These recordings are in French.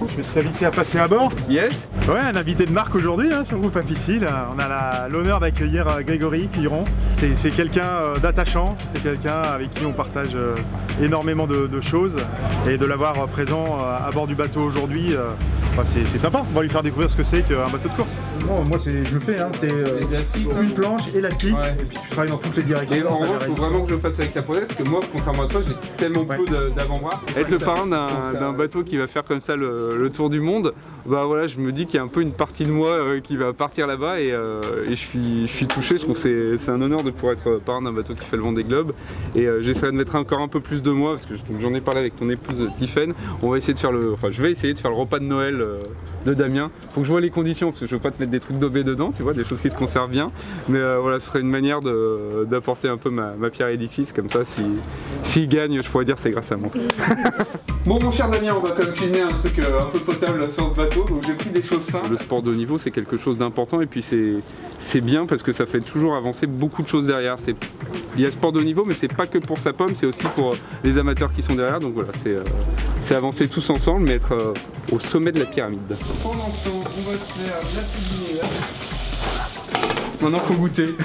Je vais t'inviter à passer à bord. Yes. Ouais, un invité de marque aujourd'hui hein, sur Groupe Apicil. On a l'honneur d'accueillir Grégory Piron. C'est quelqu'un d'attachant, c'est quelqu'un avec qui on partage énormément de choses. Et de l'avoir présent à bord du bateau aujourd'hui, c'est sympa. On va lui faire découvrir ce que c'est qu'un bateau de course. Bon, moi, je le fais, hein, c'est une planche élastique, ouais. Et puis tu travailles dans toutes les directions. Et en revanche, il faut vraiment que je le fasse avec la prothèse, parce que moi, contrairement à toi, j'ai tellement peu d'avant-bras. Être le parrain d'un bateau qui va faire comme ça le tour du monde, bah voilà, je me dis qu'il y a un peu une partie de moi qui va partir là-bas et je suis touché. Je trouve que c'est un honneur de pouvoir être parrain d'un bateau qui fait le Vendée Globe. Et j'essaierai de mettre encore un peu plus de moi, parce que j'en ai parlé avec ton épouse Tiffaine. On va essayer de faire je vais essayer de faire le repas de Noël de Damien. Faut que je vois les conditions, parce que je veux pas te mettre des trucs d'obé dedans, tu vois, des choses qui se conservent bien. Mais voilà, ce serait une manière d'apporter un peu ma pierre à l'édifice, comme ça, s'il gagne, je pourrais dire c'est grâce à moi. Bon, mon cher Damien, on va quand même cuisiner un truc un peu potable sur ce bateau, donc j'ai pris des choses simples. Le sport de haut niveau, c'est quelque chose d'important, et puis c'est bien parce que ça fait toujours avancer beaucoup de choses derrière. Il y a le sport de haut niveau, mais c'est pas que pour sa pomme, c'est aussi pour les amateurs qui sont derrière, donc voilà, c'est avancer tous ensemble, mais être au sommet de la pyramide. Pendant ce temps, on va se faire de la cuisinière. Maintenant faut goûter.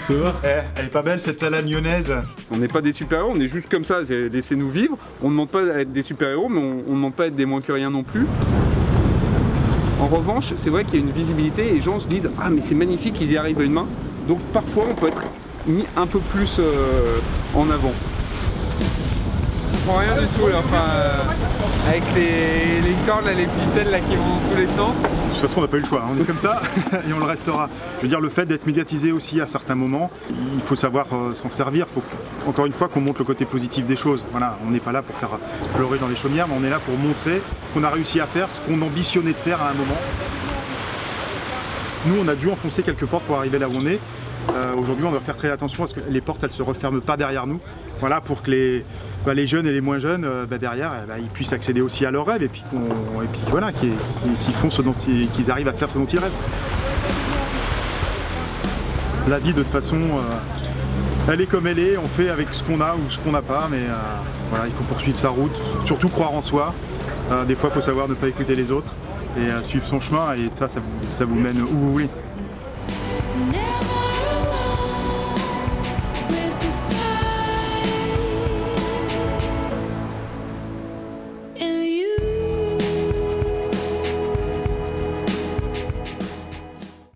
Elle est pas belle cette salade lyonnaise. On n'est pas des super-héros, on est juste comme ça, laissez-nous vivre. On ne demande pas à être des super-héros, mais on ne demande pas à être des moins que rien non plus. En revanche, c'est vrai qu'il y a une visibilité et les gens se disent « Ah mais c'est magnifique, ils y arrivent à une main ». Donc parfois on peut être mis un peu plus en avant. Rien du tout là, enfin avec les cordes, là, les ficelles là, qui vont dans tous les sens. De toute façon on n'a pas eu le choix, on est comme ça et on le restera. Je veux dire, le fait d'être médiatisé aussi à certains moments, il faut savoir s'en servir, il faut encore une fois qu'on montre le côté positif des choses. Voilà, on n'est pas là pour faire pleurer dans les chaumières, mais on est là pour montrer qu'on a réussi à faire ce qu'on ambitionnait de faire à un moment. Nous on a dû enfoncer quelques portes pour arriver là où on est. Aujourd'hui on doit faire très attention à ce que les portes elles se referment pas derrière nous. Voilà, pour que les jeunes et les moins jeunes derrière ils puissent accéder aussi à leurs rêves et puis voilà, qu'ils font ce dont qu'ils arrivent à faire ce dont ils rêvent. La vie de toute façon elle est comme elle est, on fait avec ce qu'on a ou ce qu'on n'a pas, mais voilà, il faut poursuivre sa route, surtout croire en soi. Des fois il faut savoir ne pas écouter les autres et suivre son chemin, et ça vous mène où vous voulez.